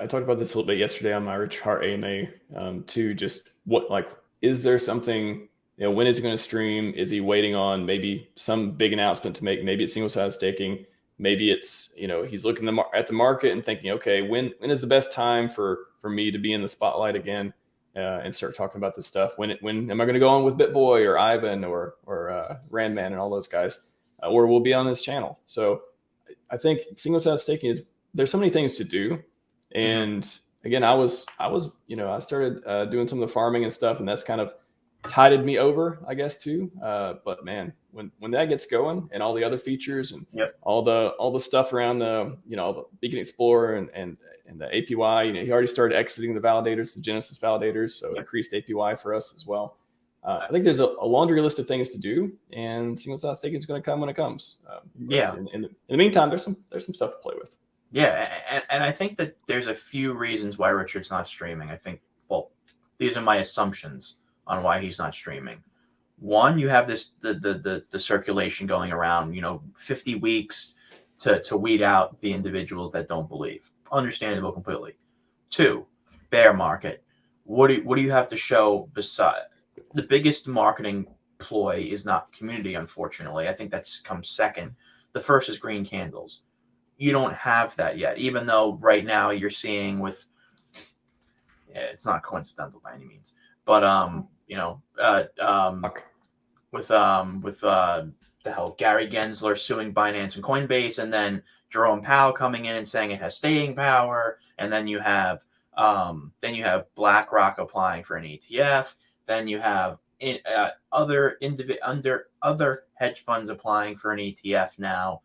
I talked about this a little bit yesterday on my Rich Heart AMA too. Just what, like, is there something, when is he going to stream? Is he waiting on maybe some big announcement to make? Maybe it's single side staking. Maybe it's, he's looking at the market and thinking, okay, when is the best time for me to be in the spotlight again and start talking about this stuff? When am I going to go on with BitBoy or Ivan or Randman and all those guys, or we'll be on this channel? So I think single side staking there's so many things to do. And again, I started doing some of the farming and stuff, and that's kind of tided me over, I guess, too. But man, when that gets going and all the other features and all the stuff around the, the Beacon Explorer and the APY, he already started exiting the validators, the Genesis validators, so increased APY for us as well. I think there's a laundry list of things to do, and single side staking is going to come when it comes. In the meantime, there's some stuff to play with. Yeah, and I think that there's a few reasons why Richard's not streaming. I think, well, these are my assumptions on why he's not streaming. One, you have the circulation going around, 50 weeks to weed out the individuals that don't believe. Understandable completely. Two, bear market. What do you have to show beside? The biggest marketing ploy is not community, unfortunately. I think that's comes second. The first is green candles. You don't have that yet, even though right now you're seeing it's not coincidental by any means, but with the hell Gary Gensler suing Binance and Coinbase, and then Jerome Powell coming in and saying it has staying power, and then you have BlackRock applying for an ETF, then you have other hedge funds applying for an ETF now.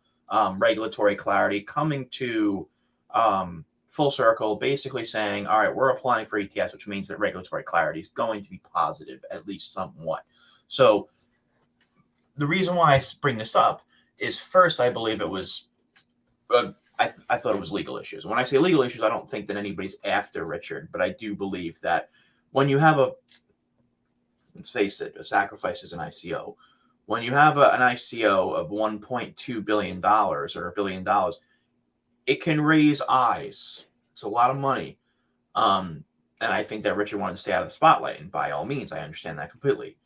Regulatory clarity coming to full circle, basically saying, all right, we're applying for ETS, which means that regulatory clarity is going to be positive, at least somewhat. So the reason why I bring this up is, first, I believe it was, I thought it was legal issues. When I say legal issues, I don't think that anybody's after Richard, but I do believe that when you have let's face it, a sacrifice is an ICO. When you have an ICO of $1.2 billion or $1 billion, it can raise eyes. It's a lot of money. And I think that Richard wanted to stay out of the spotlight. And by all means, I understand that completely.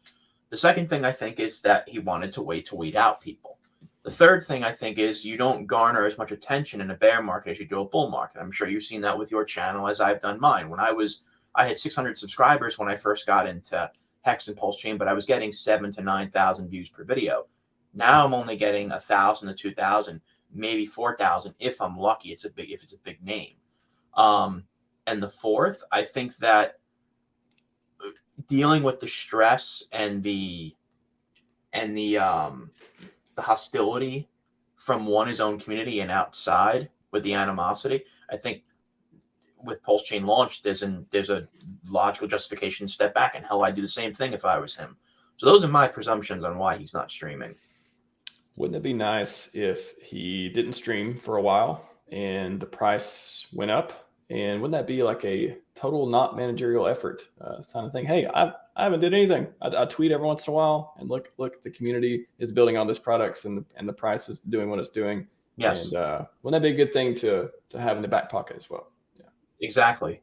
The second thing I think is that he wanted to wait to weed out people. The third thing I think is you don't garner as much attention in a bear market as you do a bull market. I'm sure you've seen that with your channel as I've done mine. I had 600 subscribers when I first got into Hex and PulseChain, but I was getting 7,000 to 9,000 views per video. Now I'm only getting 1,000 to 2,000, maybe 4,000 if I'm lucky. If it's a big name. And the fourth, I think that dealing with the stress and the hostility from his own community and outside with the animosity, I think with PulseChain launch, there's a logical justification to step back, and hell, I'd do the same thing if I was him. So those are my presumptions on why he's not streaming. Wouldn't it be nice if he didn't stream for a while and the price went up? And wouldn't that be like a total not managerial effort kind of thing? Hey, I haven't did anything. I tweet every once in a while, and look, the community is building on this products, and the price is doing what it's doing. Yes. And wouldn't that be a good thing to have in the back pocket as well? Exactly.